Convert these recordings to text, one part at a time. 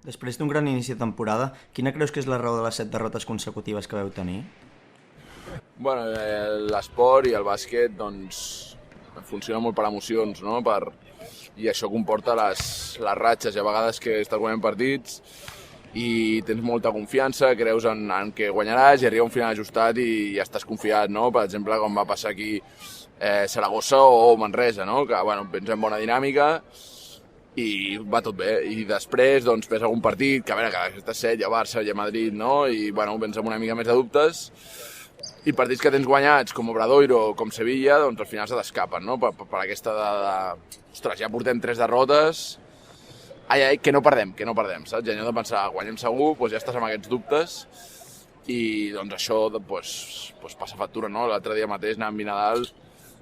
Després d'un gran inici de temporada, quina creus que és la raó de les 7 derrotes consecutives que vau tenir? Bueno, l'esport i el bàsquet doncs, funciona molt per emocions, no? I això comporta les ratxes i a vegades que estàs guanyant partits i tens molta confiança, creus en que guanyaràs i arriba un final ajustat i ja estàs confiat, no? Per exemple, com va passar aquí Saragossa o Manresa, no? Que bueno, pensem bona dinàmica i va tot bé. I després doncs, ves algun partit, que a veure, que aquestes 7 hi ha Barça, hi ha Madrid, no? I bueno, vens amb una mica més de dubtes. I partits que tens guanyats, com Obradoiro o com Sevilla, doncs al final se t'escapen, no? Per aquesta ostres, ja portem 3 derrotes, que no perdem, saps? Ja no hem de pensar, guanyem segur, doncs ja estàs amb aquests dubtes i doncs això doncs, passa factura, no? L'altre dia mateix anàvem a Nadal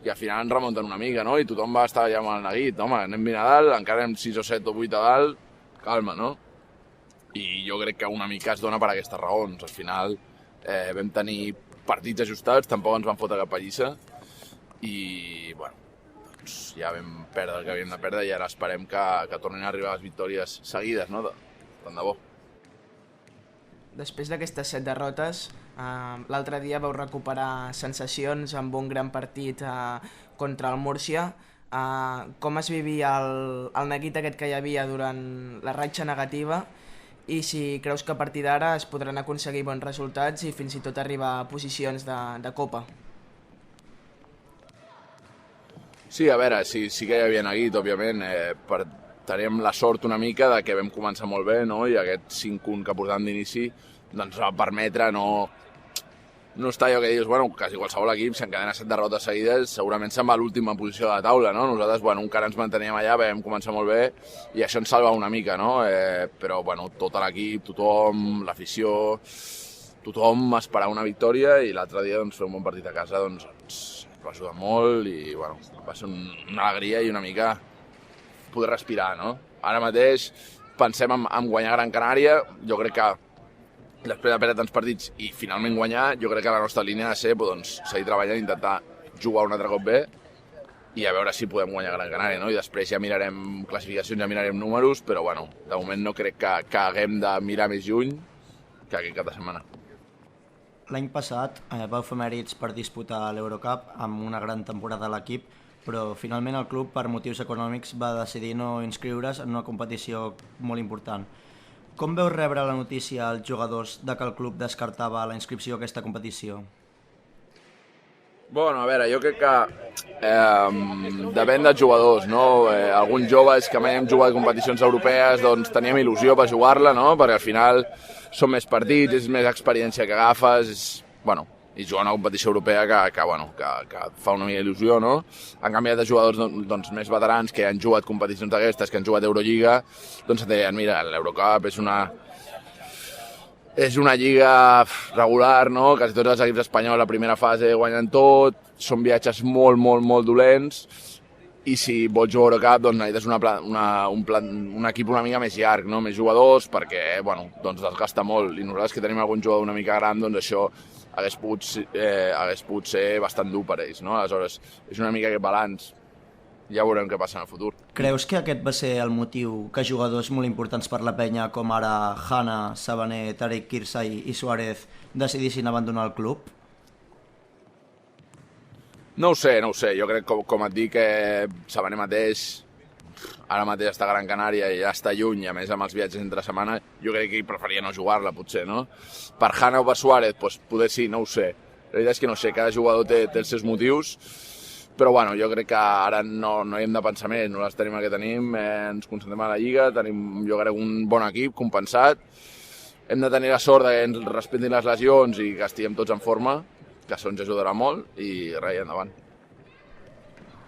i al final ens remunten una mica, no? I tothom va estar ja amb el neguit, home, anem a Nadal, encara anem 6 o 7 o 8 a dalt, calma, no? I jo crec que una mica es dona per aquestes raons. Al final vam tenir partits ajustats, tampoc ens van fotre cap pallissa i, bueno, doncs ja vam perdre el que havíem de perdre i ara esperem que tornin a arribar les victòries seguides, no? Tant de bo. Després d'aquestes 7 derrotes, l'altre dia vau recuperar sensacions amb un gran partit contra el Múrcia. Com es vivia el neguit aquest que hi havia durant la ratxa negativa i si creus que a partir d'ara es podran aconseguir bons resultats i fins i tot arribar a posicions de Copa? Sí, a veure, sí que hi havia neguit, òbviament. Teníem la sort una mica de que vam començar molt bé, no? I aquest 5-1 que portàvem d'inici doncs va permetre no està allò que dius, bueno, quasi qualsevol equip, si encadena 7 derrotes seguides, segurament se'n va a l'última posició de la taula, no? Nosaltres, bueno, encara ens manteníem allà, vam començar molt bé i això ens salva una mica, no? Però, bueno, tot l'equip, tothom, l'afició, tothom esperava una victòria i l'altre dia, doncs, fer un bon partit a casa, doncs, ens va ajudar molt i, bueno, va ser una alegria i una mica poder respirar, no? Ara mateix pensem en guanyar Gran Canària, jo crec que després de perdre tants partits i finalment guanyar, jo crec que la nostra línia ha de ser doncs, seguir treballant i intentar jugar un altre cop bé i a veure si podem guanyar Gran Canària, no? I després ja mirarem classificacions, ja mirarem números, però bueno, de moment no crec que haguem de mirar més lluny que aquest cap de setmana. L'any passat vau fer mèrits per disputar l'Eurocup amb una gran temporada a l'equip, però finalment el club, per motius econòmics, va decidir no inscriure's en una competició molt important. Com veu rebre la notícia als jugadors de que el club descartava la inscripció a aquesta competició? Bueno, a veure, jo crec que depèn dels jugadors, no? Alguns joves que mai hem jugat competicions europees doncs teníem il·lusió per jugar-la, no? Perquè al final són més partits, és més experiència que agafes, bueno, i jugar una competició europea que fa una mica il·lusió, no? En canvi, de jugadors doncs, més veterans que han jugat competicions d'aquestes, que han jugat Eurolliga, doncs et deien, mira, l'Eurocup és una lliga regular, no? Quasi tots els equips espanyols a la primera fase guanyen tot, són viatges molt, molt, molt dolents, i si vols jugar a Eurocup doncs necessites un equip una mica més llarg, no? Més jugadors, perquè bueno, doncs desgasta molt, i nosaltres que tenim algun jugador una mica gran, doncs això hagués pogut ser bastant dur per ells, no? Aleshores, és una mica aquest balanç. Ja veurem què passa en el futur. Creus que aquest va ser el motiu que jugadors molt importants per la penya, com ara Hanna, Sabané, Tariq Kirsay i Suárez, decidissin abandonar el club? No ho sé. Jo crec, com et dic, que Sabané mateix, ara mateix està a Gran Canària i ja està lluny, a més amb els viatges entre setmana, jo crec que ell preferia no jugar-la, potser, no? Per Hanna o per Suárez, doncs poder sí, no ho sé. La veritat és que no sé, cada jugador té els seus motius, però bueno, jo crec que ara no hi hem de pensar més, nosaltres tenim el que tenim, ens concentrem a la Lliga, tenim jo crec un bon equip, compensat, hem de tenir la sort que ens respetin les lesions i que estiguem tots en forma, que això ens ajudarà molt i res, endavant.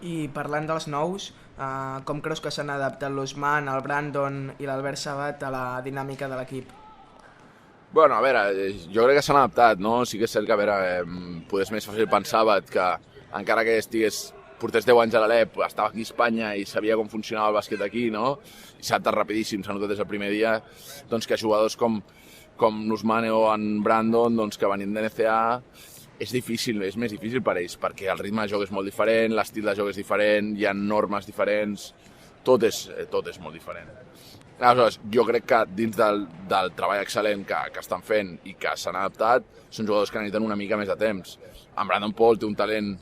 I parlant dels nous, com creus que s'han adaptat l'Ousmane, el Brandon i l'Albert Sabat a la dinàmica de l'equip? Bueno, a veure, jo crec que s'han adaptat, no? Sí que és cert que, a veure, potser és més fàcil pensar que encara que portés 10 anys a l'Alep, estava aquí a Espanya i sabia com funcionava el bàsquet aquí, no? I s'ha adaptat rapidíssim, s'ha notat des del primer dia, doncs que jugadors com l'Ousmane o en Brandon, doncs que venint de NCAA, és més difícil per ells, perquè el ritme de joc és molt diferent, l'estil de joc és diferent, hi ha normes diferents, tot és molt diferent. Aleshores, jo crec que dins del treball excel·lent que estan fent i que s'han adaptat, són jugadors que necessiten una mica més de temps. En Brandon Paul té un talent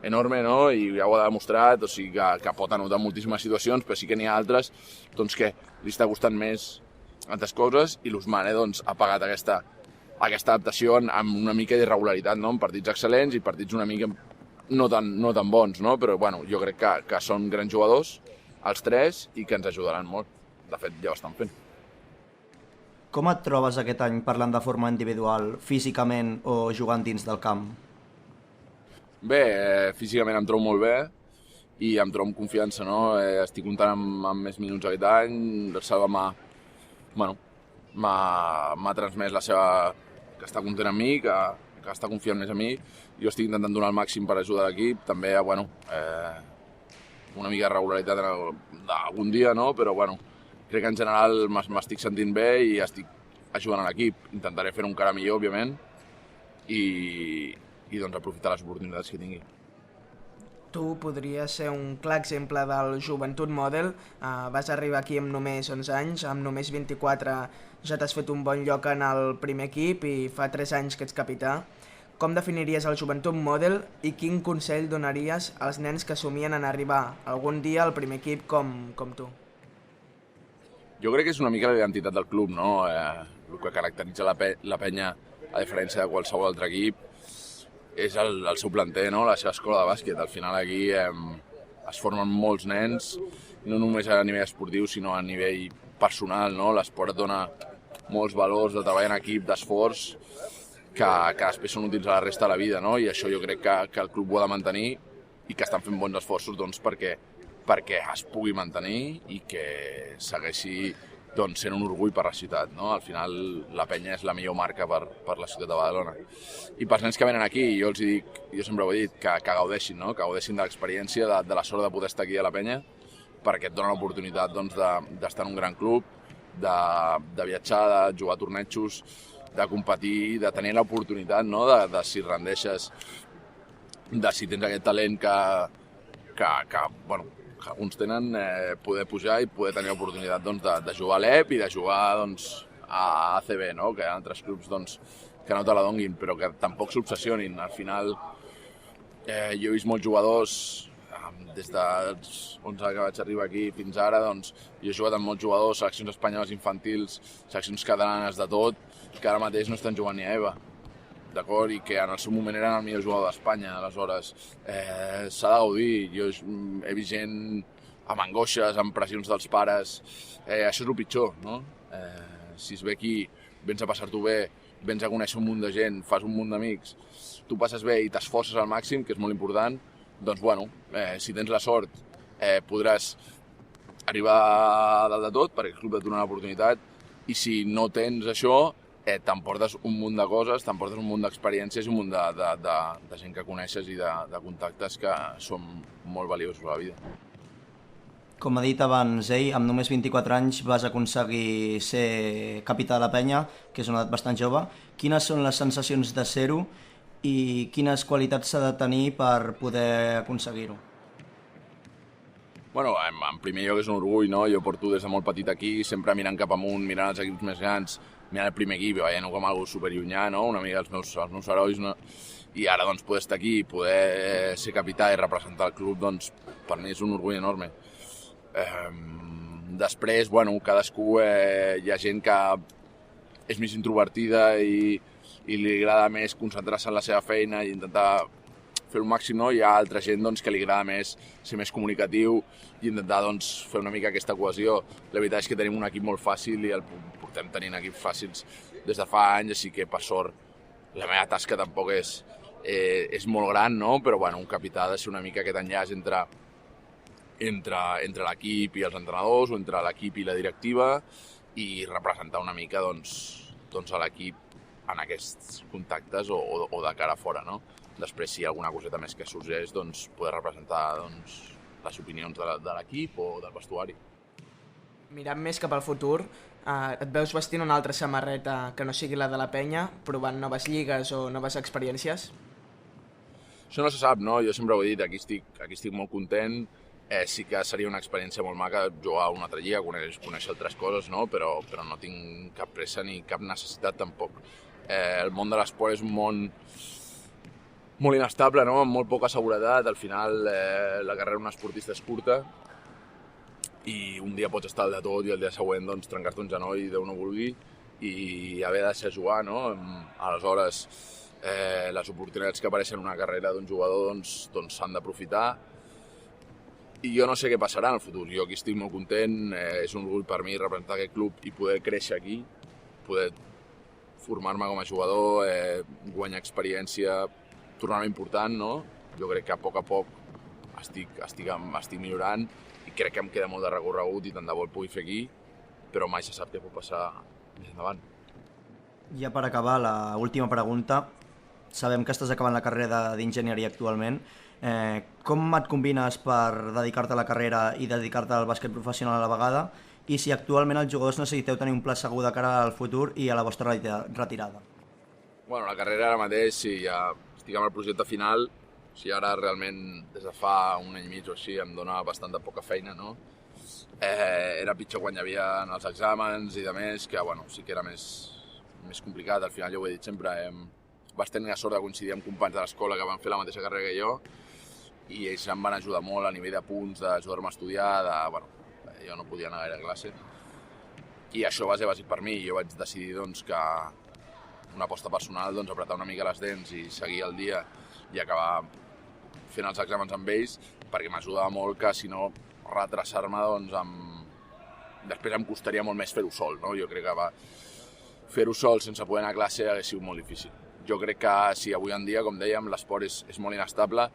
enorme, no? I ja ho ha demostrat, o sigui que pot anotar en moltíssimes situacions, però sí que n'hi ha altres doncs, que li està costant més altres coses, i l'Ousmane doncs, ha pagat aquesta adaptació amb una mica d'irregularitat, no? En partits excel·lents i partits una mica no tan bons, no? Però bueno, jo crec que són grans jugadors, els tres, i que ens ajudaran molt. De fet, ja ho estan fent. Com et trobes aquest any parlant de forma individual, físicament o jugant dins del camp? Bé, físicament em trobo molt bé i em trobo amb confiança, no? Estic comptant amb més minuts aquest any. El Salva m'ha transmès la seva... que està content amb mi, que està confiant més en mi. Jo estic intentant donar el màxim per ajudar l'equip. També, una mica de regularitat algun dia, no? Però, crec que en general m'estic sentint bé i estic ajudant a l'equip. Intentaré fer-ho encara millor, òbviament, i doncs aprofitar les oportunitats que tingui. Tu podries ser un clar exemple del Joventut Model. Vas arribar aquí amb només 11 anys, amb només 24 ja t'has fet un bon lloc en el primer equip i fa 3 anys que ets capità. Com definiries el Joventut Model i quin consell donaries als nens que somien en arribar algun dia al primer equip com tu? Jo crec que és una mica la identitat del club, no? El que caracteritza la penya, a diferència de qualsevol altre equip, és el seu planter, no? La seva escola de bàsquet. Al final aquí es formen molts nens, no només a nivell esportiu, sinó a nivell personal, no? L'esport et dona molts valors de treball en equip, d'esforç, que després són útils a la resta de la vida, no? I això jo crec que el club ho ha de mantenir i que estan fent bons esforços doncs, perquè es pugui mantenir i que segueixi doncs, sent un orgull per la ciutat, no? Al final la penya és la millor marca per la ciutat de Badalona. I pels nens que venen aquí, jo els dic, jo sempre ho he dit, que gaudeixin, no? Que gaudeixin de l'experiència, de la sort de poder estar aquí a la penya, perquè et dona l'oportunitat doncs, d'estar en un gran club, de viatjar, de jugar a tornejos, de competir, de tenir l'oportunitat, no? de si rendeixes, de si tens aquest talent que alguns tenen, poder pujar i poder tenir l'oportunitat doncs, de jugar a l'EP i de jugar doncs, a ACB, no? Que hi ha altres clubs doncs, que no te la donguin, però que tampoc s'obsessionin. Al final, jo he vist molts jugadors, des dels 11 que vaig arribar aquí fins ara, doncs, jo he jugat amb molts jugadors, seleccions espanyoles infantils, seleccions catalanes de tot, que ara mateix no estan jugant ni a EVA, d'acord? I que en el seu moment eren el millor jugador d'Espanya. Aleshores, s'ha de gaudir. Jo he vist gent amb angoixes, amb pressions dels pares. Això és el pitjor, no? Si es ve aquí, vens a passar-t'ho bé, vens a conèixer un munt de gent, fas un munt d'amics, tu passes bé i t'esforces al màxim, que és molt important, doncs, si tens la sort, podràs arribar a dalt de tot, perquè el club et dona l'oportunitat, i si no tens això, t'emportes un munt de coses, t'emportes un munt d'experiències i un munt de gent que coneixes i de contactes que són molt valiosos a la vida. Com ha dit abans ell, amb només 24 anys vas aconseguir ser capità de la penya, que és una edat bastant jove. Quines són les sensacions de ser-ho i quines qualitats s'ha de tenir per poder aconseguir-ho? En primer lloc és un orgull, no? Jo porto des de molt petit aquí, sempre mirant cap amunt, mirant els equips més grans, mirant el primer equip, veient-ho com algo superllunyà, no? Una mica els meus herois, no? I ara doncs, poder estar aquí, poder ser capità i representar el club, doncs, per mi és un orgull enorme. Després, cadascú, hi ha gent que és més introvertida i li agrada més concentrar-se en la seva feina i intentar fer el màxim, no? Hi ha altra gent doncs, que li agrada més ser més comunicatiu i intentar doncs, fer una mica aquesta cohesió. La veritat és que tenim un equip molt fàcil i el portem tenint equips fàcils des de fa anys, així que per sort la meva tasca tampoc és molt gran, no? Però un capità ha de ser una mica aquest enllaç entre l'equip i els entrenadors o entre l'equip i la directiva i representar una mica doncs, a l'equip en aquests contactes o de cara a fora, no? Després, si hi ha alguna coseta més que sorgeix, doncs, poder representar les opinions de l'equip o del vestuari. Mirant més cap al futur, et veus vestint una altra samarreta que no sigui la de la penya, provant noves lligues o noves experiències? Això no se sap, no? Jo sempre ho he dit, aquí estic molt content, sí que seria una experiència molt maca jugar a una altra lliga, conèixer altres coses, no? Però no tinc cap pressa ni cap necessitat tampoc. El món de l'esport és un món molt inestable, no? Amb molt poca seguretat. Al final la carrera d'un esportista és curta i un dia pots estar al de tot i el dia següent doncs, trencar-te un genoll, Déu no vulgui, i haver de deixar jugar, no? Aleshores, les oportunitats que apareixen en una carrera d'un jugador doncs s'han d'aprofitar. I jo no sé què passarà en el futur. Jo aquí estic molt content, és un orgull per mi representar aquest club i poder créixer aquí, poder formar-me com a jugador, guanyar experiència, tornar-me important, no? Jo crec que a poc estic millorant i crec que em queda molt de recorregut i tant de bo el pugui fer aquí, però mai se sap què pot passar més endavant. Ja per acabar, l'última pregunta. Sabem que estàs acabant la carrera d'enginyeria actualment. Com et combines per dedicar-te a la carrera i dedicar-te al bàsquet professional a la vegada? I si actualment els jugadors necessiteu tenir un pla segur de cara al futur i a la vostra retirada? Bueno, la carrera ara mateix, sí, ja estic amb el projecte final. O sigui, ara realment, des de fa un any i mig o així, em dona bastant poca feina, no? Era pitjor quan hi havia els exàmens i de més, que bueno, sí que era més complicat. Al final, jo ho he dit sempre, vaig tenir la sort de coincidir amb companys de l'escola que van fer la mateixa carrera que jo i ells em van ajudar molt a nivell de punts, d'ajudar-me a estudiar, jo no podia anar gaire a classe. I això va ser bàsic per mi. Jo vaig decidir doncs, que una aposta personal, doncs, apretar una mica les dents i seguir el dia i acabar fent els exàmens amb ells, perquè m'ajudava molt que, si no, retrasar-me, doncs, després em costaria molt més fer-ho sol, no? Jo crec que fer-ho sol sense poder anar a classe hagués sigut molt difícil. Jo crec que sí, avui en dia, com dèiem, l'esport és molt inestable,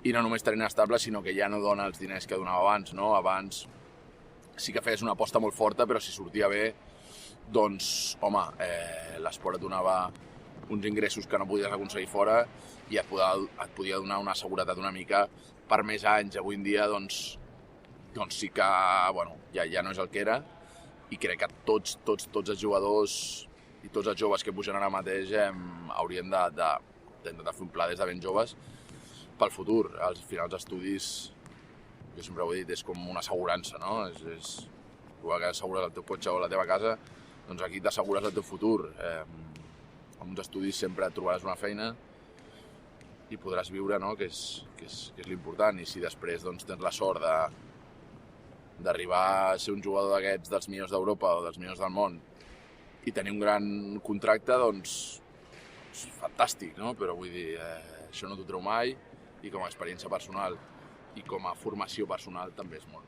i no només tan inestable, sinó que ja no dona els diners que donava abans, no? Abans sí que feies una aposta molt forta, però si sortia bé, doncs, home, l'esport et donava uns ingressos que no podies aconseguir fora i et podia donar una seguretat una mica per més anys. Avui en dia, doncs sí que, bueno, ja no és el que era, i crec que tots els jugadors i tots els joves que pugen ara mateix haurien d'intentar fer un pla des de ben joves pel futur. Al final els estudis, jo sempre ho he dit, és com una assegurança, no? És igual que assegures el teu cotxe o la teva casa, doncs aquí t'assegures el teu futur. Amb uns estudis sempre et trobaràs una feina i podràs viure, no? que és l'important. I si després doncs, tens la sort d'arribar a ser un jugador d'aquests dels millors d'Europa o dels millors del món i tenir un gran contracte, doncs és fantàstic, no? Però vull dir, això no t'ho treu mai, i com a experiència personal i com a formació personal també és molt.